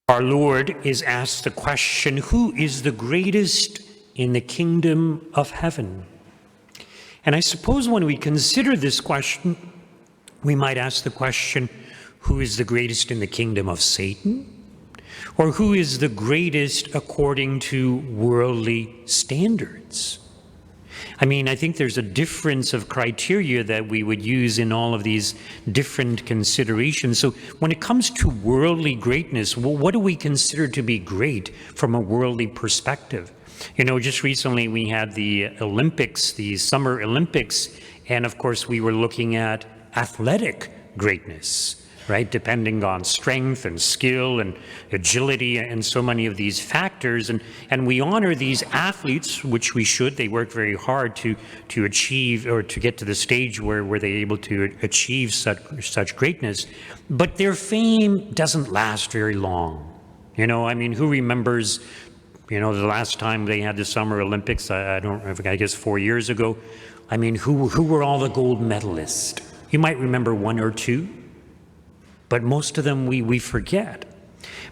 Our Lord is asked the question, who is the greatest in the kingdom of heaven? And I suppose when we consider this question, we might ask the question, who is the greatest in the kingdom of Satan? Or who is the greatest according to worldly standards? I mean, I think there's a difference of criteria that we would use in all of these different considerations. So when it comes to worldly greatness, well, what do we consider to be great from a worldly perspective? You know, just recently we had the Olympics, the Summer Olympics, and of course we were looking at athletic greatness, right? Depending on strength and skill and agility and so many of these factors. And we honor these athletes, which we should. They work very hard to achieve or to get to the stage where they're able to achieve such greatness. But their fame doesn't last very long. You know, I mean, who remembers, you know, the last time they had the Summer Olympics, I guess 4 years ago. I mean, who were all the gold medalists? You might remember one or two, but most of them we forget.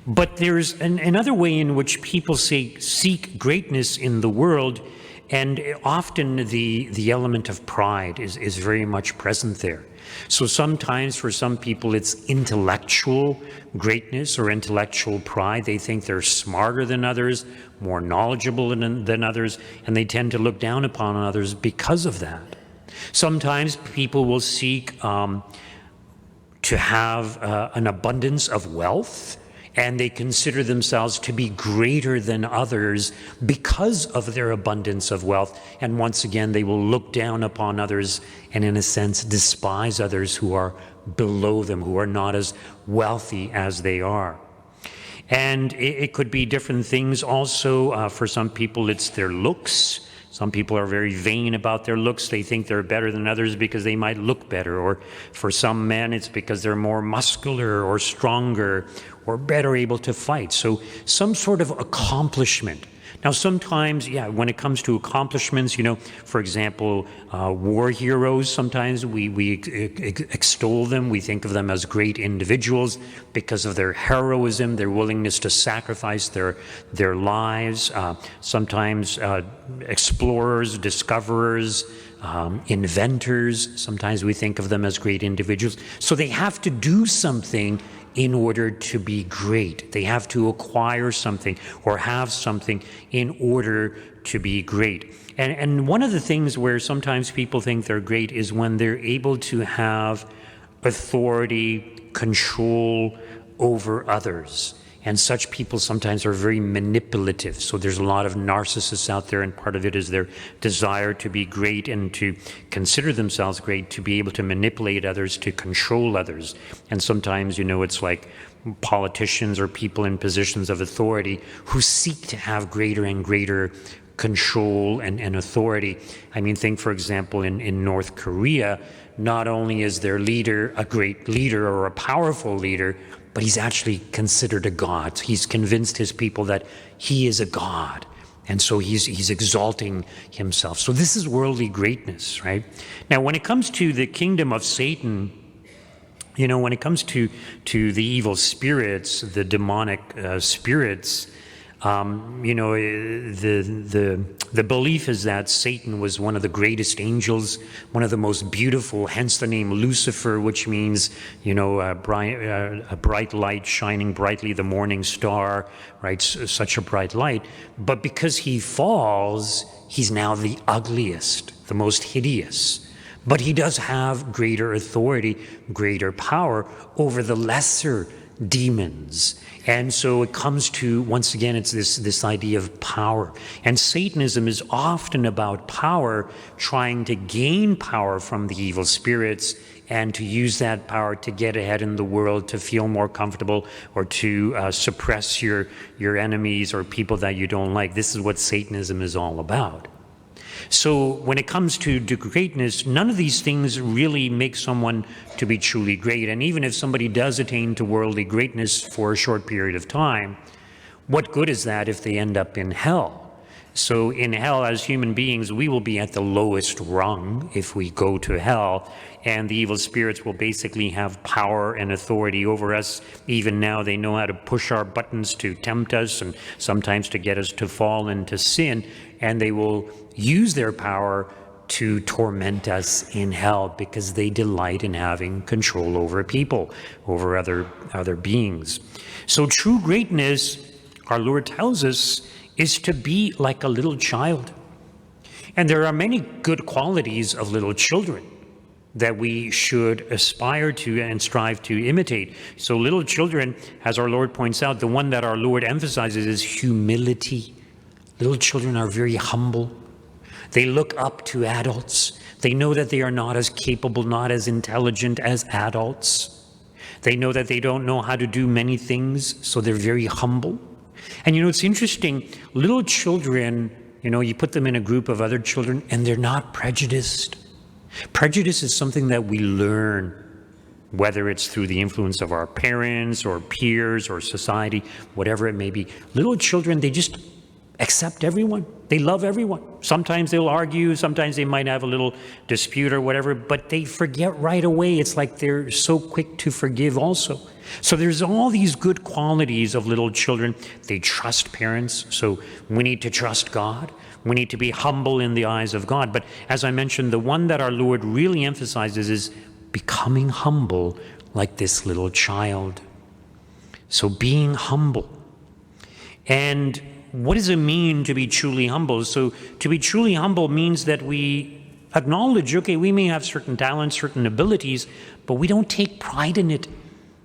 But there's another way in which people seek greatness in the world, and often the element of pride is very much present there. So sometimes for some people it's intellectual greatness or intellectual pride. They think they're smarter than others, more knowledgeable than others, and they tend to look down upon others because of that. Sometimes people will seek to have an abundance of wealth, and they consider themselves to be greater than others because of their abundance of wealth. And once again, they will look down upon others and in a sense despise others who are below them, who are not as wealthy as they are. And it could be different things also. For some people, it's their looks. Some people are very vain about their looks. They think they're better than others because they might look better. Or for some men, it's because they're more muscular or stronger or better able to fight. So some sort of accomplishment. Now sometimes, yeah, when it comes to accomplishments, you know, for example, war heroes, sometimes we extol them. We think of them as great individuals because of their heroism, their willingness to sacrifice their lives. Sometimes explorers, discoverers, inventors, sometimes we think of them as great individuals. So they have to do something in order to be great. They have to acquire something or have something in order to be great. And one of the things where sometimes people think they're great is when they're able to have authority, control over others. And such people sometimes are very manipulative. So there's a lot of narcissists out there, and part of it is their desire to be great and to consider themselves great, to be able to manipulate others, to control others. And sometimes, you know, it's like politicians or people in positions of authority who seek to have greater and greater control and authority. I mean, think, for example, in North Korea, not only is their leader a great leader or a powerful leader, but he's actually considered a god. He's convinced his people that he is a god. And so he's exalting himself. So this is worldly greatness, right? Now, when it comes to the kingdom of Satan, you know, when it comes to the evil spirits, the demonic spirits, you know, the belief is that Satan was one of the greatest angels, one of the most beautiful, hence the name Lucifer, which means, you know, a bright light shining brightly, the morning star, right? Such a bright light. But because he falls, he's now the ugliest, the most hideous. But he does have greater authority, greater power over the lesser demons. And so it comes to, once again, it's this idea of power. And Satanism is often about power, trying to gain power from the evil spirits and to use that power to get ahead in the world, to feel more comfortable, or to suppress your enemies or people that you don't like. This is what Satanism is all about. So when it comes to greatness, none of these things really make someone to be truly great. And even if somebody does attain to worldly greatness for a short period of time, what good is that if they end up in hell? So in hell, as human beings, we will be at the lowest rung if we go to hell, and the evil spirits will basically have power and authority over us. Even now, they know how to push our buttons to tempt us and sometimes to get us to fall into sin, and they will use their power to torment us in hell because they delight in having control over people, over other beings. So true greatness, our Lord tells us, is to be like a little child. And there are many good qualities of little children that we should aspire to and strive to imitate. So little children, as our Lord points out, the one that our Lord emphasizes is humility. Little children are very humble. They look up to adults. They know that they are not as capable, not as intelligent as adults. They know that they don't know how to do many things, so they're very humble. And it's interesting, little children, you put them in a group of other children and they're not prejudiced. Prejudice is something that we learn, whether it's through the influence of our parents or peers or society, whatever it may be. Little children, they just accept everyone. They love everyone. Sometimes they'll argue, sometimes they might have a little dispute or whatever, but they forget right away. It's like they're so quick to forgive also. So there's all these good qualities of little children. They trust parents, so we need to trust God. We need to be humble in the eyes of God. But as I mentioned, the one that our Lord really emphasizes is becoming humble like this little child. So being humble. And what does it mean to be truly humble? So to be truly humble means that we acknowledge, okay, we may have certain talents, certain abilities, but we don't take pride in it.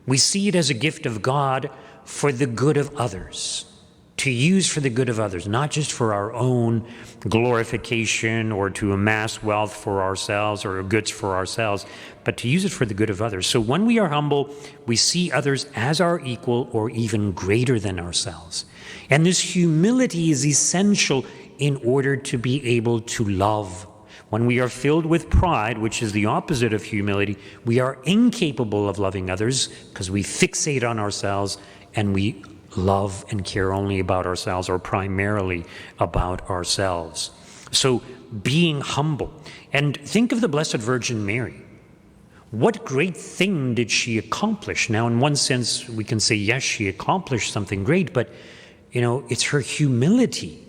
We see it as a gift of God for the good of others, to use for the good of others, not just for our own glorification or to amass wealth for ourselves or goods for ourselves, but to use it for the good of others. So when we are humble, we see others as our equal or even greater than ourselves. And this humility is essential in order to be able to love. When we are filled with pride, which is the opposite of humility, we are incapable of loving others because we fixate on ourselves and we love and care only about ourselves or primarily about ourselves. So being humble. And think of the Blessed Virgin Mary. What great thing did she accomplish? Now, in one sense, we can say, yes, she accomplished something great, but, it's her humility,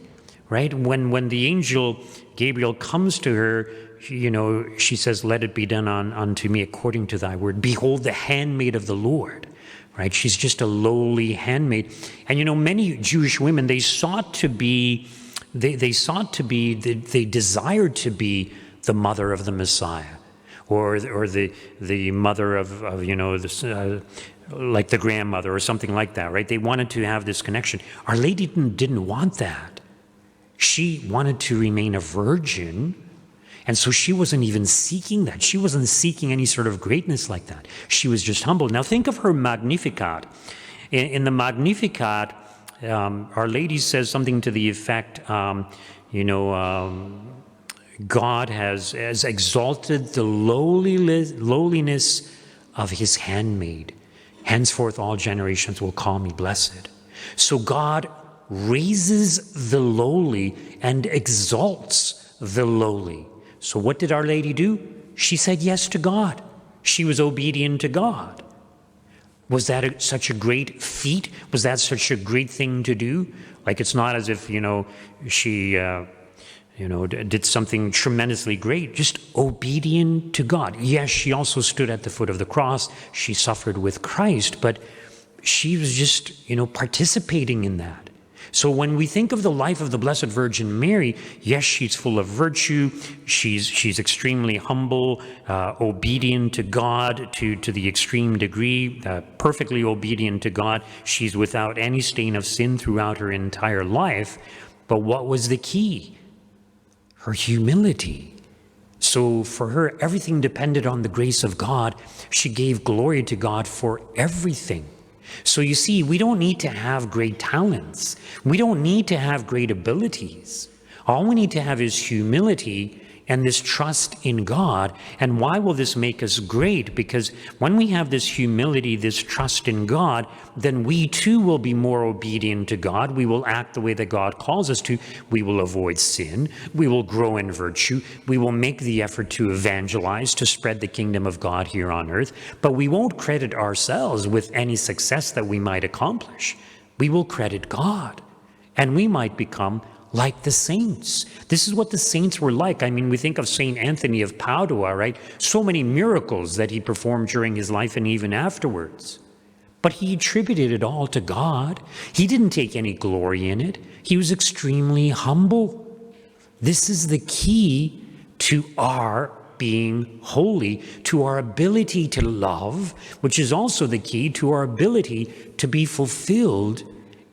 right? When the angel Gabriel comes to her, she says, let it be done unto me according to thy word. Behold, the handmaid of the Lord, right? She's just a lowly handmaid. And, many Jewish women, they desired to be the mother of the Messiah. Or the mother of like the grandmother or something like that, right? They wanted to have this connection. Our Lady didn't want that. She wanted to remain a virgin, and so she wasn't even seeking that. She wasn't seeking any sort of greatness like that. She was just humble. Now think of her Magnificat. In the Magnificat, Our Lady says something to the effect, God has exalted the lowliness of his handmaid. Henceforth all generations will call me blessed. So God raises the lowly and exalts the lowly. So what did Our Lady do? She said yes to God. She was obedient to God. Was that such a great feat? Was that such a great thing to do? Like, it's not as if, she did something tremendously great, just obedient to God. Yes, she also stood at the foot of the cross. She suffered with Christ, but she was just, participating in that. So when we think of the life of the Blessed Virgin Mary, yes, she's full of virtue. She's extremely humble, obedient to God to the extreme degree, perfectly obedient to God. She's without any stain of sin throughout her entire life. But what was the key? Her humility. So for her, everything depended on the grace of God. She gave glory to God for everything. So you see, we don't need to have great talents. We don't need to have great abilities. All we need to have is humility and this trust in God. And why will this make us great? Because when we have this humility, this trust in God, then we too will be more obedient to God. We will act the way that God calls us to. We will avoid sin. We will grow in virtue. We will make the effort to evangelize, to spread the kingdom of God here on earth. But we won't credit ourselves with any success that we might accomplish. We will credit God, and we might become like the saints. This is what the saints were like. I mean, we think of St. Anthony of Padua, right? So many miracles that he performed during his life and even afterwards. But he attributed it all to God. He didn't take any glory in it. He was extremely humble. This is the key to our being holy, to our ability to love, which is also the key to our ability to be fulfilled,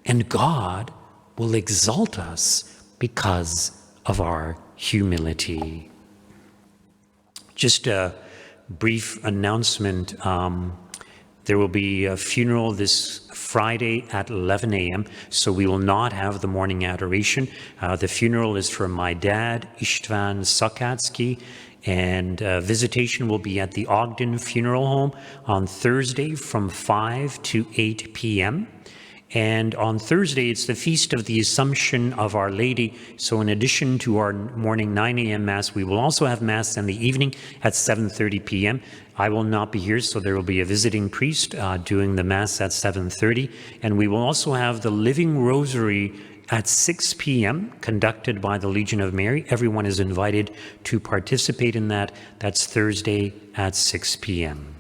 and God will exalt us because of our humility. Just a brief announcement. There will be a funeral this Friday at 11 a.m., so we will not have the morning adoration. The funeral is for my dad, Istvan Sakatsky, and visitation will be at the Ogden Funeral Home on Thursday from 5 to 8 p.m. And on Thursday, it's the Feast of the Assumption of Our Lady. So in addition to our morning 9 a.m. Mass, we will also have Mass in the evening at 7:30 p.m. I will not be here, so there will be a visiting priest doing the Mass at 7:30. And we will also have the Living Rosary at 6 p.m. conducted by the Legion of Mary. Everyone is invited to participate in that. That's Thursday at 6 p.m.